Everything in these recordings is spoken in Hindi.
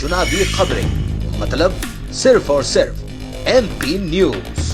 चुनावी खबरें, मतलब सिर्फ और सिर्फ एमपी न्यूज।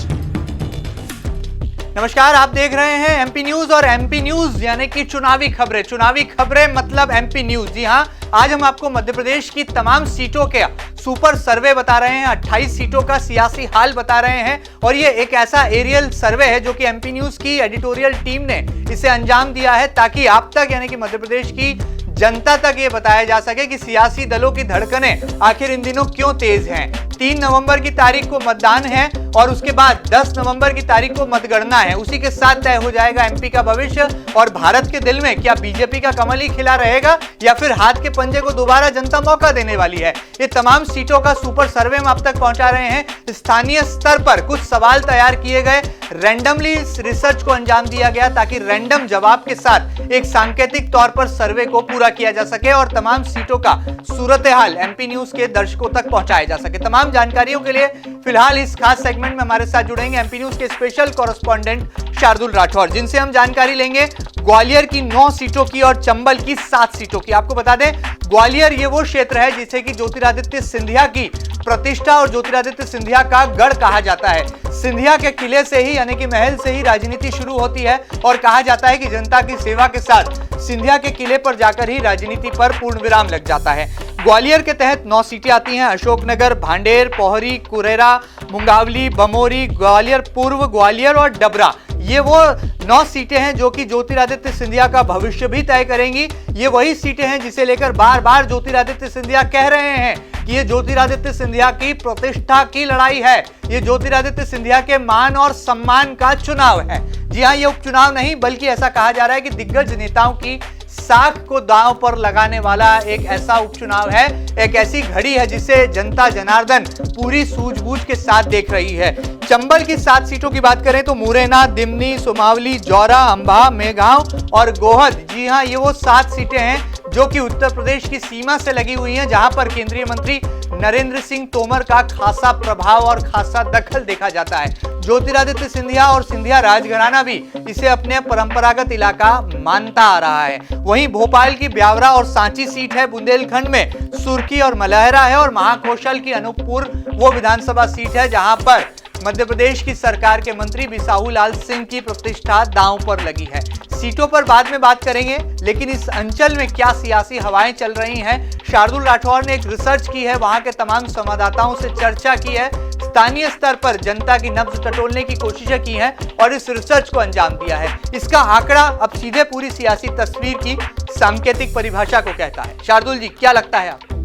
नमस्कार, आप देख रहे हैं एमपी न्यूज और एमपी न्यूज यानी कि चुनावी खबरें मतलब एमपी न्यूज। जी हां, आज हम आपको मध्य प्रदेश की तमाम सीटों के सुपर सर्वे बता रहे हैं। 28 सीटों का सियासी हाल बता रहे हैं और ये एक ऐसा एरियल सर्वे है जो कि एमपी न्यूज की एडिटोरियल टीम ने इसे अंजाम दिया है ताकि आप तक यानी कि मध्य प्रदेश की जनता तक ये बताया जा सके कि सियासी दलों की धड़कनें आखिर इन दिनों क्यों तेज हैं। 3 नवंबर की तारीख को मतदान है और उसके बाद 10 नवंबर की तारीख को मतगणना है। उसी के साथ तय हो जाएगा एमपी का भविष्य और भारत के दिल में क्या बीजेपी का कमल ही खिला रहेगा या फिर हाथ के पंजे को दोबारा जनता मौका देने वाली है। ये तमाम सीटों का सुपर सर्वे हम आप तक पहुंचा रहे हैं। स्थानीय स्तर पर कुछ सवाल तैयार किए गए, रैंडमली इस रिसर्च को अंजाम दिया गया ताकि रैंडम जवाब के साथ एक सांकेतिक तौर पर सर्वे को पूरा किया जा सके और तमाम सीटों का सूरत हाल एमपी न्यूज के दर्शकों तक पहुंचाया जा सके। तमाम जानकारियों के लिए फिलहाल इस खास सेगमेंट में हमारे साथ जुड़ेंगे एमपी न्यूज के स्पेशल कॉरेस्पॉन्डेंट शार्दुल राठौर, जिनसे हम जानकारी लेंगे ग्वालियर की 9 सीटों की और चंबल की 7 सीटों की। आपको बता दें, ग्वालियर ये वो क्षेत्र है जिसे कि ज्योतिरादित्य सिंधिया की प्रतिष्ठा और ज्योतिरादित्य सिंधिया का गढ़ कहा जाता है। सिंधिया के किले से ही यानी कि महल से ही राजनीति शुरू होती है और कहा जाता है कि जनता की सेवा के साथ सिंधिया के किले पर जाकर ही राजनीति पर पूर्ण विराम लग जाता है। ग्वालियर के तहत 9 सीटें आती हैं। अशोकनगर, भांडेर, पोहरी, कुरेरा, मुंगावली, बमोरी, ग्वालियर पूर्व, ग्वालियर और डबरा, ये वो 9 सीटें हैं जो कि ज्योतिरादित्य सिंधिया का भविष्य भी तय करेंगी। ये वही सीटें हैं जिसे लेकर बार बार ज्योतिरादित्य सिंधिया कह रहे हैं कि ये ज्योतिरादित्य सिंधिया की प्रतिष्ठा की लड़ाई है, ये ज्योतिरादित्य सिंधिया के मान और सम्मान का चुनाव है। जी हां, ये उपचुनाव नहीं बल्कि ऐसा कहा जा रहा है कि दिग्गज नेताओं की साख को दांव पर लगाने वाला एक ऐसा उपचुनाव है, एक ऐसी घड़ी है जिसे जनता जनार्दन पूरी सूझबूझ के साथ देख रही है। चंबल की 7 सीटों की बात करें तो मुरैना, दिमनी, सुमावली, जौरा, अंबा, मेगांव और गोहद, जी हां, ये वो 7 सीटें हैं जो कि उत्तर प्रदेश की सीमा से लगी हुई हैं, जहां पर केंद्रीय मंत्री नरेंद्र सिंह तोमर का खासा प्रभाव और खासा दखल देखा जाता है। ज्योतिरादित्य सिंधिया और सिंधिया राजघराना भी इसे अपने परंपरागत इलाका मानता आ रहा है। वहीं भोपाल की ब्यावरा और सांची सीट है, बुंदेलखंड में सुर्खी और मलहरा है और महाकौशल की अनूपपुर वो विधानसभा सीट है जहां पर मध्य प्रदेश की सरकार के मंत्री बिसाहू लाल सिंह की प्रतिष्ठा दांव पर लगी है। सीटों पर बाद में बात करेंगे, लेकिन इस अंचल में क्या सियासी हवाएं चल रही हैं, शार्दुल राठौर ने एक रिसर्च की है, वहां के तमाम संवाददाताओं से चर्चा की है, स्थानीय स्तर पर जनता की नब्ज टटोलने की कोशिशें की हैं और इस रिसर्च को अंजाम दिया है। इसका आंकड़ा अब सीधे पूरी सियासी तस्वीर की सांकेतिक परिभाषा को कहता है। शार्दुल जी, क्या लगता है आपको?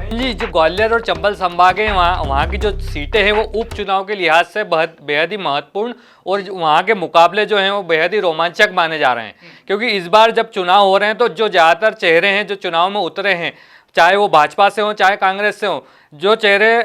जी, जो ग्वालियर और चंबल संभाग है वहाँ की जो सीटें हैं वो उपचुनाव के लिहाज से बेहद ही महत्वपूर्ण और वहाँ के मुकाबले जो हैं वो बेहद ही रोमांचक माने जा रहे हैं, क्योंकि इस बार जब चुनाव हो रहे हैं तो जो ज़्यादातर चेहरे हैं जो चुनाव में उतरे हैं, चाहे वो भाजपा से हो चाहे कांग्रेस से हो, जो चेहरे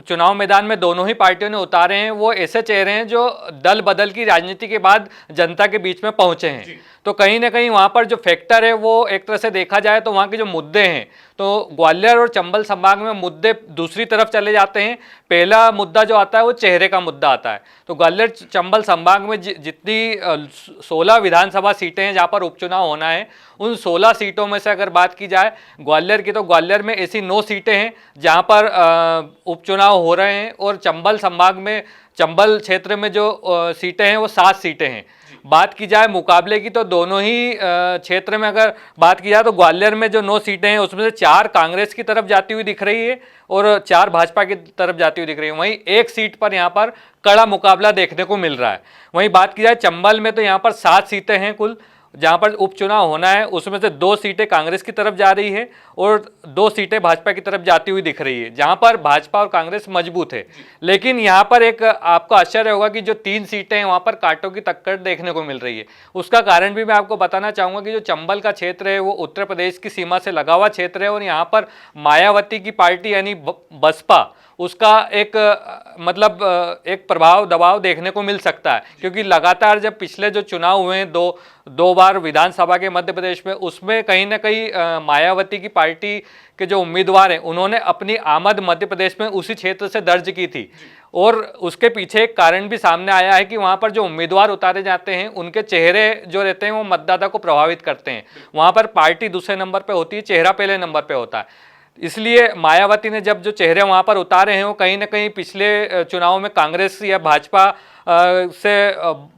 चुनाव मैदान में दोनों ही पार्टियों ने उतारे हैं वो ऐसे चेहरे हैं जो दल बदल की राजनीति के बाद जनता के बीच में पहुंचे हैं। तो कहीं ना कहीं वहाँ पर जो फैक्टर है वो एक तरह से देखा जाए तो वहाँ के जो मुद्दे हैं, तो ग्वालियर और चंबल संभाग में मुद्दे दूसरी तरफ चले जाते हैं। पहला मुद्दा जो आता है वो चेहरे का मुद्दा आता है। तो ग्वालियर चंबल संभाग में जितनी 16 विधानसभा सीटें हैं जहाँ पर उपचुनाव होना है, उन 16 सीटों में से अगर बात की जाए ग्वालियर की, तो ग्वालियर में ऐसी 9 सीटें हैं जहाँ पर उपचुनाव हो रहे हैं और चंबल संभाग में, चंबल क्षेत्र में जो सीटें हैं वो 7 सीटें हैं। बात की जाए मुकाबले की तो दोनों ही क्षेत्र में अगर बात की जाए तो ग्वालियर में जो 9 सीटें हैं उसमें से 4 कांग्रेस की तरफ जाती हुई दिख रही है और 4 भाजपा की तरफ जाती हुई दिख रही है। वहीं एक सीट पर यहाँ पर कड़ा मुकाबला देखने को मिल रहा है। वहीं बात की जाए चंबल में तो यहाँ पर 7 सीटें हैं कुल जहाँ पर उपचुनाव होना है, उसमें से 2 सीटें कांग्रेस की तरफ जा रही है और 2 सीटें भाजपा की तरफ जाती हुई दिख रही है, जहाँ पर भाजपा और कांग्रेस मजबूत है। लेकिन यहाँ पर एक आपको आश्चर्य होगा कि जो 3 सीटें हैं वहाँ पर कांटों की टक्कर देखने को मिल रही है। उसका कारण भी मैं आपको बताना चाहूँगा कि जो चंबल का क्षेत्र है वो उत्तर प्रदेश की सीमा से लगा हुआ क्षेत्र है और यहाँ पर मायावती की पार्टी यानी बसपा, उसका एक मतलब एक प्रभाव दबाव देखने को मिल सकता है, क्योंकि लगातार जब पिछले जो चुनाव हुए हैं दो बार विधानसभा के मध्य प्रदेश में, उसमें कहीं ना कहीं मायावती की पार्टी के जो उम्मीदवार हैं उन्होंने अपनी आमद मध्य प्रदेश में उसी क्षेत्र से दर्ज की थी और उसके पीछे एक कारण भी सामने आया है कि वहाँ पर जो उम्मीदवार उतारे जाते हैं उनके चेहरे जो रहते हैं वो मतदाता को प्रभावित करते हैं। वहाँ पर पार्टी दूसरे नंबर पे होती है, चेहरा पहले नंबर पे होता है। इसलिए मायावती ने जब जो चेहरे वहाँ पर उतारे हैं वो कहीं ना कहीं पिछले चुनाव में कांग्रेस या भाजपा से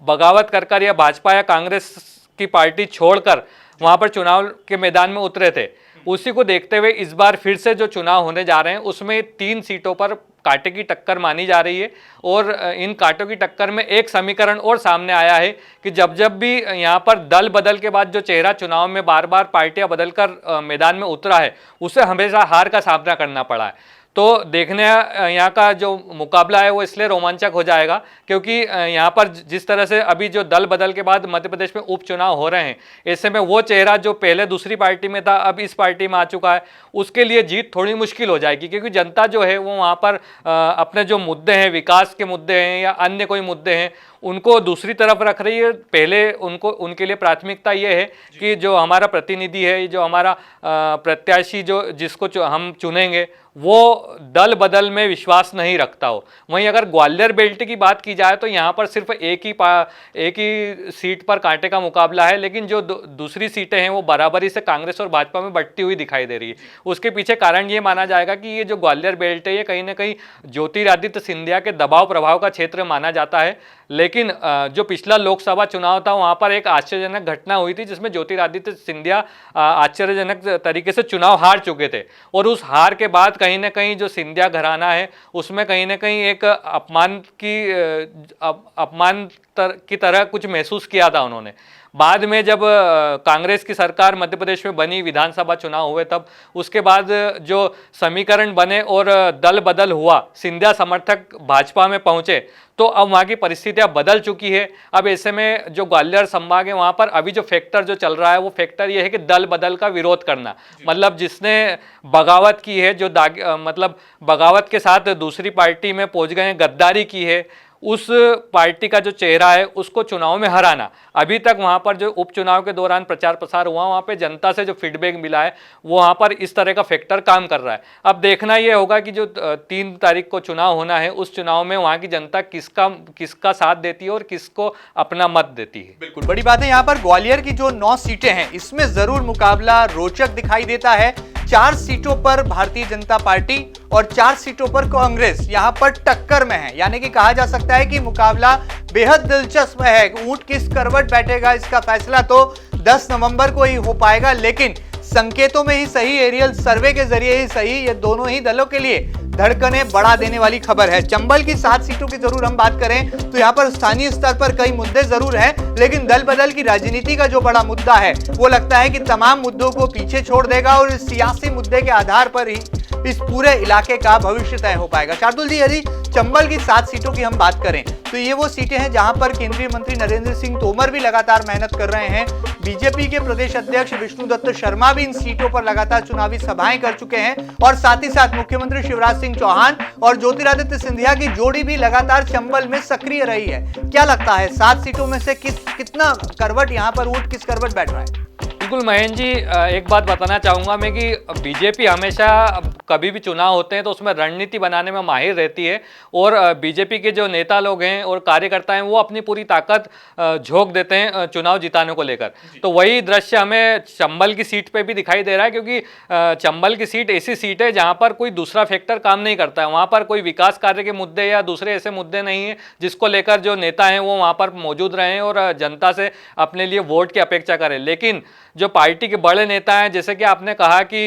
बगावत कर या भाजपा या कांग्रेस की पार्टी छोड़कर वहाँ पर चुनाव के मैदान में उतरे थे, उसी को देखते हुए इस बार फिर से जो चुनाव होने जा रहे हैं उसमें 3 सीटों पर कांटे की टक्कर मानी जा रही है। और इन कांटों की टक्कर में एक समीकरण और सामने आया है कि जब जब भी यहाँ पर दल बदल के बाद जो चेहरा चुनाव में बार बार पार्टियां बदलकर मैदान में उतरा है उसे हमेशा हार का सामना करना पड़ा है। तो देखने यहाँ का जो मुकाबला है वो इसलिए रोमांचक हो जाएगा क्योंकि यहाँ पर जिस तरह से अभी जो दल बदल के बाद मध्य प्रदेश में उपचुनाव हो रहे हैं, ऐसे में वो चेहरा जो पहले दूसरी पार्टी में था अब इस पार्टी में आ चुका है, उसके लिए जीत थोड़ी मुश्किल हो जाएगी क्योंकि जनता जो है वो वहाँ पर अपने जो मुद्दे हैं, विकास के मुद्दे हैं या अन्य कोई मुद्दे हैं, उनको दूसरी तरफ रख रही है। पहले उनके लिए प्राथमिकता ये है कि जो हमारा प्रतिनिधि है, जो हमारा प्रत्याशी जिसको हम चुनेंगे वो दल बदल में विश्वास नहीं रखता हो। वहीं अगर ग्वालियर बेल्ट की बात की जाए तो यहाँ पर सिर्फ एक ही सीट पर कांटे का मुकाबला है, लेकिन जो दूसरी सीटें हैं वो बराबरी से कांग्रेस और भाजपा में बढ़ती हुई दिखाई दे रही है। उसके पीछे कारण ये माना जाएगा कि ये जो ग्वालियर बेल्ट है ये कहीं ना कहीं ज्योतिरादित्य सिंधिया के दबाव प्रभाव का क्षेत्र माना जाता है। लेकिन जो पिछला लोकसभा चुनाव था वहाँ पर एक आश्चर्यजनक घटना हुई थी जिसमें ज्योतिरादित्य सिंधिया आश्चर्यजनक तरीके से चुनाव हार चुके थे और उस हार के बाद कहीं ना कहीं जो सिंधिया घराना है उसमें कहीं ना कहीं एक अपमान की तरह कुछ महसूस किया था उन्होंने। बाद में जब कांग्रेस की सरकार मध्य प्रदेश में बनी, विधानसभा चुनाव हुए, तब उसके बाद जो समीकरण बने और दल बदल हुआ, सिंधिया समर्थक भाजपा में पहुंचे, तो अब वहाँ की परिस्थितियाँ बदल चुकी है। अब ऐसे में जो ग्वालियर संभाग है वहाँ पर अभी जो फैक्टर जो चल रहा है वो फैक्टर ये है कि दल बदल का विरोध करना, मतलब जिसने बगावत की है, जो मतलब बगावत के साथ दूसरी पार्टी में पहुँच गए, गद्दारी की है, उस पार्टी का जो चेहरा है उसको चुनाव में हराना। अभी तक वहाँ पर जो उपचुनाव के दौरान प्रचार प्रसार हुआ वहाँ पे जनता से जो फीडबैक मिला है वो वहाँ पर इस तरह का फैक्टर काम कर रहा है। अब देखना ये होगा कि जो 3 तारीख को चुनाव होना है उस चुनाव में वहाँ की जनता किसका साथ देती है और किसको अपना मत देती है। बिल्कुल बड़ी बात है। यहाँ पर ग्वालियर की जो 9 सीटें हैं इसमें जरूर मुकाबला रोचक दिखाई देता है। 4 सीटों पर भारतीय जनता पार्टी और 4 सीटों पर कांग्रेस यहाँ पर टक्कर में है, यानी कि कहा जा सकता है कि मुकाबला बेहद दिलचस्प है। ऊंट किस करवट बैठेगा इसका फैसला तो 10 नवंबर को ही हो पाएगा, लेकिन संकेतों में ही सही, एरियल सर्वे के जरिए ही सही, ये दोनों ही दलों के लिए धड़कने बढ़ा देने वाली खबर है। चंबल की 7 सीटों की जरूर हम बात करें तो यहाँ पर स्थानीय स्तर पर कई मुद्दे जरूर हैं, लेकिन दल बदल की राजनीति का जो बड़ा मुद्दा है वो लगता है कि तमाम मुद्दों को पीछे छोड़ देगा और इस सियासी मुद्दे के आधार पर ही इस पूरे इलाके का भविष्य तय हो पाएगा। शार्दुल जी, यदि चंबल की 7 सीटों की हम बात करें तो ये वो सीटें हैं जहां पर केंद्रीय मंत्री नरेंद्र सिंह तोमर भी लगातार मेहनत कर रहे हैं। बीजेपी के प्रदेश अध्यक्ष विष्णुदत्त शर्मा भी इन सीटों पर लगातार चुनावी सभाएं कर चुके हैं और साथ ही साथ मुख्यमंत्री शिवराज सिंह चौहान और ज्योतिरादित्य सिंधिया की जोड़ी भी लगातार चंबल में सक्रिय रही है। क्या लगता है 7 सीटों में से कितना करवट यहाँ पर ऊंट किस करवट बैठ रहा है? बिल्कुल महेंद्र जी, एक बात बताना चाहूँगा मैं कि बीजेपी हमेशा कभी भी चुनाव होते हैं तो उसमें रणनीति बनाने में माहिर रहती है और बीजेपी के जो नेता लोग हैं और कार्यकर्ता हैं वो अपनी पूरी ताकत झोंक देते हैं चुनाव जिताने को लेकर। तो वही दृश्य हमें चंबल की सीट पे भी दिखाई दे रहा है, क्योंकि चंबल की सीट ऐसी सीट है जहाँ पर कोई दूसरा फैक्टर काम नहीं करता है। वहाँ पर कोई विकास कार्य के मुद्दे या दूसरे ऐसे मुद्दे नहीं है जिसको लेकर जो नेता हैं वो वहाँ पर मौजूद रहें और जनता से अपने लिए वोट की अपेक्षा करें। लेकिन जो पार्टी के बड़े नेता हैं, जैसे कि आपने कहा कि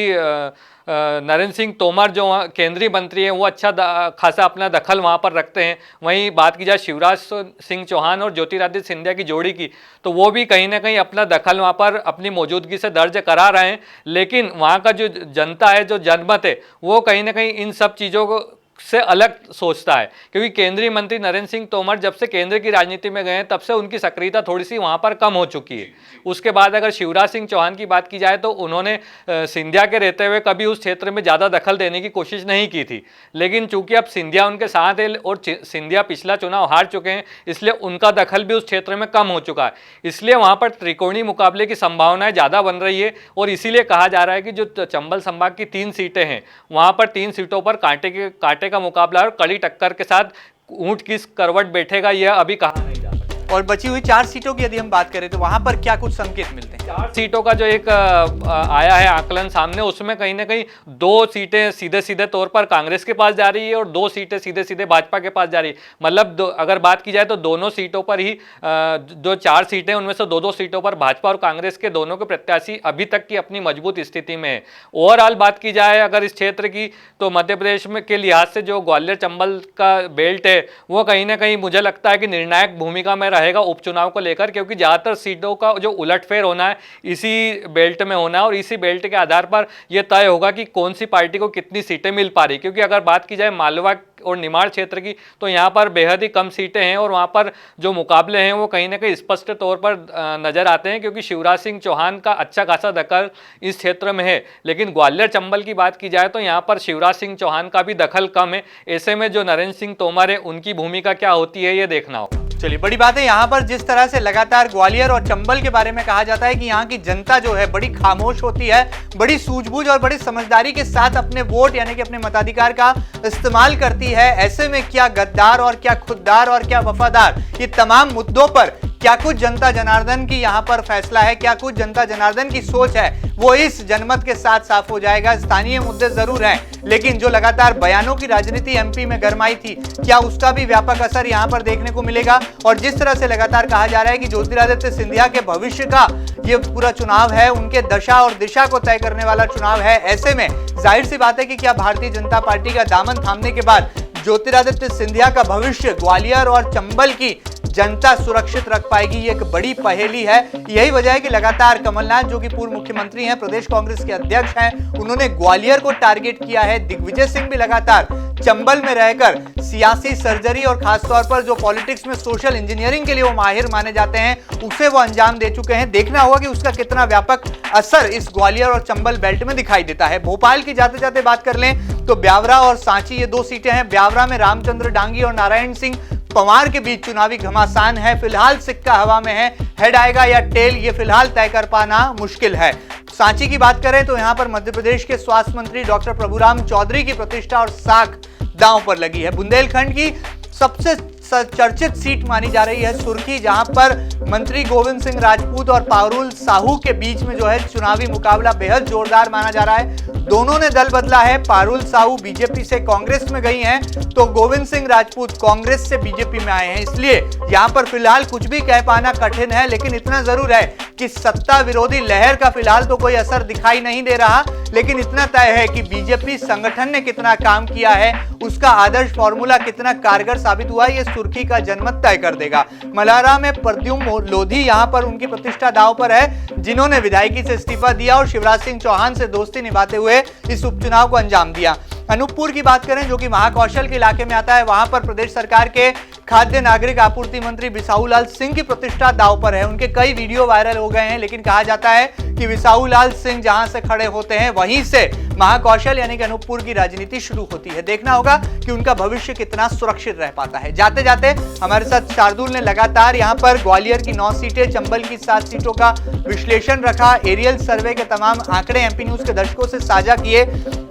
नरेंद्र सिंह तोमर जो केंद्रीय मंत्री हैं वो अच्छा खासा अपना दखल वहाँ पर रखते हैं। वहीं बात की जाए शिवराज सिंह चौहान और ज्योतिरादित्य सिंधिया की जोड़ी की, तो वो भी कहीं ना कहीं अपना दखल वहाँ पर अपनी मौजूदगी से दर्ज करा रहे हैं। लेकिन वहाँ का जो जनता है, जो जनमत है, वो कहीं ना कहीं इन सब चीज़ों को से अलग सोचता है, क्योंकि केंद्रीय मंत्री नरेंद्र सिंह तोमर जब से केंद्र की राजनीति में गए हैं तब से उनकी सक्रियता थोड़ी सी वहां पर कम हो चुकी है। उसके बाद अगर शिवराज सिंह चौहान की बात की जाए तो उन्होंने सिंधिया के रहते हुए कभी उस क्षेत्र में ज़्यादा दखल देने की कोशिश नहीं की थी, लेकिन चूंकि अब सिंधिया उनके साथ है और सिंधिया पिछला चुनाव हार चुके हैं, इसलिए उनका दखल भी उस क्षेत्र में कम हो चुका है। इसलिए वहाँ पर त्रिकोणीय मुकाबले की संभावनाएं ज़्यादा बन रही है और इसीलिए कहा जा रहा है कि जो चंबल संभाग की 3 सीटें हैं वहाँ पर 3 सीटों पर कांटे का मुकाबला और कड़ी टक्कर के साथ ऊंट किस करवट बैठेगा यह अभी कहा नहीं जा सकता। और बची हुई 4 सीटों की यदि हम बात करें तो वहां पर क्या कुछ संकेत मिलते हैं? 4 सीटों का जो एक आया है आकलन सामने, उसमें कहीं ना कहीं 2 सीटें सीधे सीधे तौर पर कांग्रेस के पास जा रही है और 2 सीटें सीधे सीधे भाजपा के पास जा रही है। मतलब अगर बात की जाए तो दोनों सीटों पर ही जो 4 सीटें उनमें से 2-2 सीटों पर भाजपा और कांग्रेस के दोनों के प्रत्याशी अभी तक की अपनी मजबूत स्थिति में है। ओवरऑल बात की जाए अगर इस क्षेत्र की, तो मध्य प्रदेश में के लिहाज से जो ग्वालियर चंबल का बेल्ट है वो कहीं ना कहीं मुझे लगता है कि निर्णायक भूमिका में रहेगा उपचुनाव को लेकर, क्योंकि ज़्यादातर सीटों का जो उलटफेर होना है इसी बेल्ट में होना है और इसी बेल्ट के आधार पर यह तय होगा कि कौन सी पार्टी को कितनी सीटें मिल पा रही। क्योंकि अगर बात की जाए मालवा और निमाड़ क्षेत्र की, तो यहाँ पर बेहद ही कम सीटें हैं और वहाँ पर जो मुकाबले हैं वो कहीं ना कहीं स्पष्ट तौर पर नजर आते हैं, क्योंकि शिवराज सिंह चौहान का अच्छा खासा दखल इस क्षेत्र में है। लेकिन ग्वालियर चंबल की बात की जाए तो यहाँ पर शिवराज सिंह चौहान का भी दखल कम है। ऐसे में जो नरेंद्र सिंह तोमर है उनकी भूमिका क्या होती है ये देखना होगा। चलिए, बड़ी बात है यहाँ पर जिस तरह से लगातार ग्वालियर और चंबल के बारे में कहा जाता है कि यहाँ की जनता जो है बड़ी खामोश होती है, बड़ी सूझबूझ और बड़ी समझदारी के साथ अपने वोट यानी कि अपने मताधिकार का इस्तेमाल करती है। ऐसे में क्या गद्दार और क्या खुददार और क्या वफादार, ये तमाम मुद्दों पर क्या कुछ जनता जनार्दन की यहाँ पर फैसला है, क्या कुछ जनता जनार्दन की सोच है, वो इस जनमत के साथ साफ हो जाएगा। स्थानीय मुद्दे जरूर हैं, लेकिन जो लगातार बयानों की राजनीति एमपी में गरमाई थी, क्या उसका भी व्यापक असर यहाँ पर देखने को मिलेगा? और जिस तरह से लगातार कहा जा रहा है कि ज्योतिरादित्य सिंधिया के भविष्य का ये पूरा चुनाव है, उनके दशा और दिशा को तय करने वाला चुनाव है, ऐसे में जाहिर सी बात है कि क्या भारतीय जनता पार्टी का दामन थामने के बाद ज्योतिरादित्य सिंधिया का भविष्य ग्वालियर और चंबल की जनता सुरक्षित रख पाएगी? ये एक बड़ी पहेली है। यही वजह है कि लगातार कमलनाथ जो कि पूर्व मुख्यमंत्री हैं, प्रदेश कांग्रेस के अध्यक्ष हैं, उन्होंने ग्वालियर को टारगेट किया है। दिग्विजय सिंह भी लगातार चंबल में रहकर सियासी सर्जरी और खासतौर पर जो पॉलिटिक्स में सोशल इंजीनियरिंग के लिए वो माहिर माने जाते हैं, उसे वो अंजाम दे चुके हैं। देखना होगा कि उसका कितना व्यापक असर इस ग्वालियर और चंबल बेल्ट में दिखाई देता है। भोपाल की जाते जाते बात कर लें तो ब्यावरा और सांची ये 2 सीटें हैं। ब्यावरा में रामचंद्र डांगी और नारायण सिंह पंवार के बीच चुनावी घमासान है। फिलहाल सिक्का हवा में है, हेड आएगा या टेल ये फिलहाल तय कर पाना मुश्किल है। सांची की बात करें तो यहां पर मध्य प्रदेश के स्वास्थ्य मंत्री डॉक्टर प्रभुराम चौधरी की प्रतिष्ठा और साख दांव पर लगी है। बुंदेलखंड की सबसे चर्चित सीट मानी जा रही है सुर्खी, जहां पर मंत्री गोविंद सिंह राजपूत और पारुल साहू के बीच में जो है चुनावी मुकाबला बेहद जोरदार माना जा रहा है। दोनों ने दल बदला है। पारुल साहू बीजेपी से कांग्रेस में गई हैं, तो गोविंद सिंह राजपूत कांग्रेस से बीजेपी में आए हैं। इसलिए यहां पर फिलहाल कुछ भी कह पाना कठिन है, लेकिन इतना जरूर है कि सत्ता विरोधी लहर का फिलहाल तो कोई असर दिखाई नहीं दे रहा, लेकिन इतना तय है कि बीजेपी संगठन ने कितना काम किया है, उसका आदर्श फॉर्मूला कितना कारगर साबित हुआ, ये सुर्खी का जनमत तय कर देगा। मलारा में प्रद्युम्न लोधी यहां पर उनकी प्रतिष्ठा दांव पर है, जिन्होंने विधायकी से इस्तीफा दिया और शिवराज सिंह चौहान से दोस्ती निभाते हुए इस उपचुनाव को अंजाम दिया। अनूपपुर की बात करें जो कि महाकौशल के इलाके में आता है, वहां पर प्रदेश सरकार के खाद्य नागरिक आपूर्ति मंत्री बिसाहूलाल सिंह की प्रतिष्ठा दांव पर है। उनके कई वीडियो वायरल हो गए हैं, लेकिन कहा जाता है कि बिसाहूलाल सिंह जहां से खड़े होते हैं वहीं से महाकौशल यानी कि अनूपपुर की राजनीति शुरू होती है। देखना होगा कि उनका भविष्य कितना सुरक्षित रह पाता है। जाते जाते हमारे साथ शार्दुल ने लगातार यहां पर ग्वालियर की 9 सीटें, चंबल की 7 सीटों का विश्लेषण रखा। एरियल सर्वे के तमाम आंकड़े एमपी न्यूज के दर्शकों से साझा किए।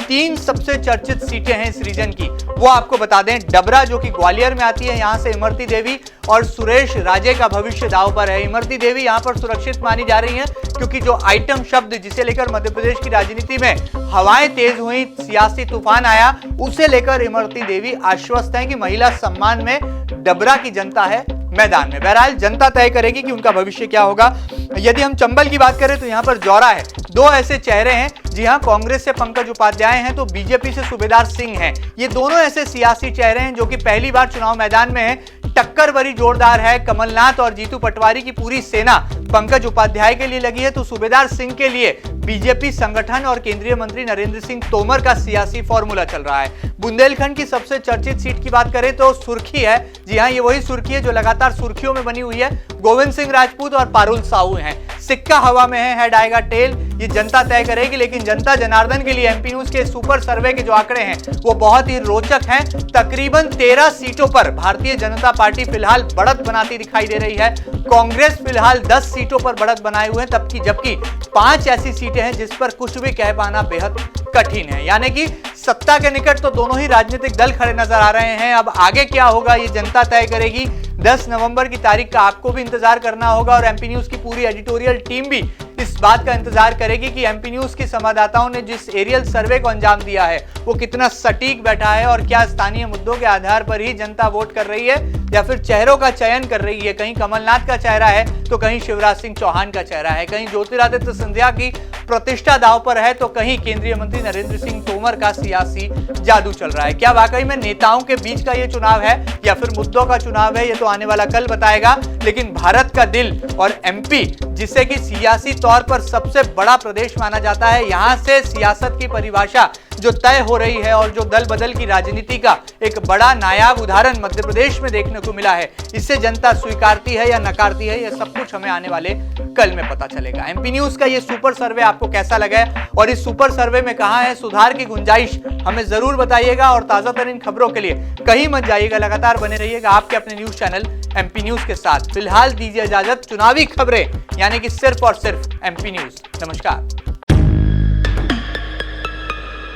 3 सबसे चर्चित सीटें हैं इस रीजन की, वो आपको बता दें। डबरा जो कि ग्वालियर में आती है, यहां से इमरती देवी और सुरेश राजे का भविष्य दांव पर है। इमरती देवी यहां पर सुरक्षित मानी जा रही हैं, क्योंकि जो आइटम शब्द जिसे लेकर मध्य प्रदेश की राजनीति में हवाएं तेज हुई, सियासी तूफान आया, उसे लेकर इमरती देवी आश्वस्त हैं कि महिला सम्मान में डबरा की जनता है मैदान में। बहरहाल जनता तय करेगी कि उनका भविष्य क्या होगा। यदि हम चंबल की बात करें तो यहाँ पर जौरा है। 2 ऐसे चेहरे हैं, जी हाँ, कांग्रेस से पंकज उपाध्याय हैं तो बीजेपी से सूबेदार सिंह हैं। ये दोनों ऐसे सियासी चेहरे हैं जो कि पहली बार चुनाव मैदान में हैं। टक्कर बड़ी जोरदार है। कमलनाथ और जीतू पटवारी की पूरी सेना पंकज उपाध्याय के लिए लगी है, तो सूबेदार सिंह के लिए बीजेपी संगठन और केंद्रीय मंत्री नरेंद्र सिंह तोमर का सियासी फॉर्मूला चल रहा है। बुंदेलखंड की सबसे चर्चित सीट की बात करें तो सुर्खी है। जी हाँ, ये वही सुर्खी है जो लगातार सुर्खियों में बनी हुई है। गोविंद सिंह राजपूत और पारुल साहू हैं। सिक्का हवा में है, हेड आएगा टेल, ये जनता तय करेगी। लेकिन जनता जनार्दन के लिए एमपी न्यूज के सुपर सर्वे के जो आंकड़े हैं वो बहुत ही रोचक हैं। तकरीबन 13 सीटों पर भारतीय जनता पार्टी फिलहाल बढ़त बनाती दिखाई दे रही है। कांग्रेस फिलहाल 10 सीटों पर बढ़त बनाए हुए हैं, जबकि 5 ऐसी सीटें हैं जिस पर कुछ भी कह पाना बेहद कठिन है। यानी कि सत्ता के निकट तो दोनों ही राजनीतिक दल खड़े नजर आ रहे हैं। अब आगे क्या होगा ये जनता तय करेगी। 10 नवंबर की तारीख का आपको भी इंतजार करना होगा और एमपी न्यूज की पूरी एडिटोरियल टीम भी इस बात का इंतजार करेगी कि एमपी न्यूज के संवाददाताओं ने जिस एरियल सर्वे को अंजाम दिया है वो कितना सटीक बैठा है और क्या स्थानीय मुद्दों के आधार पर ही जनता वोट कर रही है या फिर चेहरों का चयन कर रही है। कहीं कमलनाथ का चेहरा है तो कहीं शिवराज सिंह चौहान का चेहरा है, कहीं ज्योतिरादित्य सिंधिया की प्रतिष्ठा दांव पर है तो कहीं केंद्रीय मंत्री नरेंद्र सिंह तोमर का सियासी जादू चल रहा है। क्या वाकई में नेताओं के बीच का ये चुनाव है या फिर मुद्दों का चुनाव है, ये तो आने वाला कल बताएगा। लेकिन भारत का दिल और एमपी, जिसे कि सियासी तौर पर सबसे बड़ा प्रदेश माना जाता है, यहां से सियासत की परिभाषा जो तय हो रही है और जो दल बदल की राजनीति का एक बड़ा नायाब उदाहरण मध्य प्रदेश में देखने को मिला है, इससे जनता स्वीकारती है या नकारती है, यह सब कुछ हमें आने वाले कल में पता चलेगा। एमपी न्यूज का ये सुपर सर्वे आपको कैसा लगा है और इस सुपर सर्वे में कहां है सुधार की गुंजाइश, हमें जरूर बताइएगा। और ताजा तरीन खबरों के लिए कहीं मत जाइएगा, लगातार बने रहिएगा आपके अपने न्यूज चैनल एमपी न्यूज के साथ। फिलहाल दीजिए इजाजत, चुनावी खबरें यानी कि सिर्फ और सिर्फ एमपी न्यूज। नमस्कार।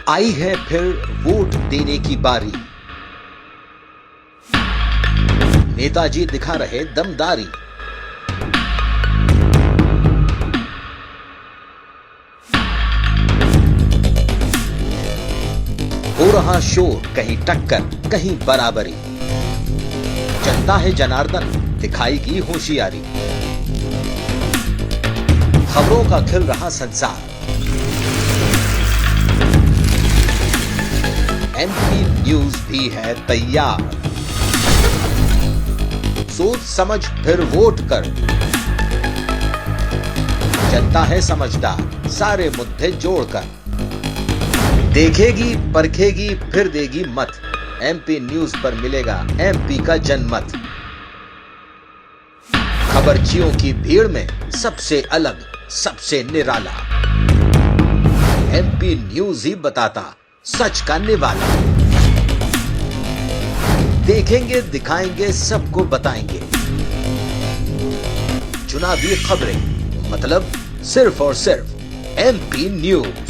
आई है फिर वोट देने की बारी, नेताजी दिखा रहे दमदारी। हो रहा शोर, कहीं टक्कर कहीं बराबरी, जनता है जनार्दन दिखाएगी होशियारी। खबरों का खिल रहा संसार, एमपी न्यूज भी है तैयार। सोच समझ फिर वोट कर, जनता है समझदार सारे मुद्दे जोड़कर। देखेगी परखेगी फिर देगी मत, एमपी न्यूज पर मिलेगा एमपी का जनमत। खबरचियों की भीड़ में सबसे अलग सबसे निराला, एमपी न्यूज ही बताता सच का निवाला। देखेंगे दिखाएंगे सबको बताएंगे, चुनावी खबरें मतलब सिर्फ और सिर्फ एमपी न्यूज।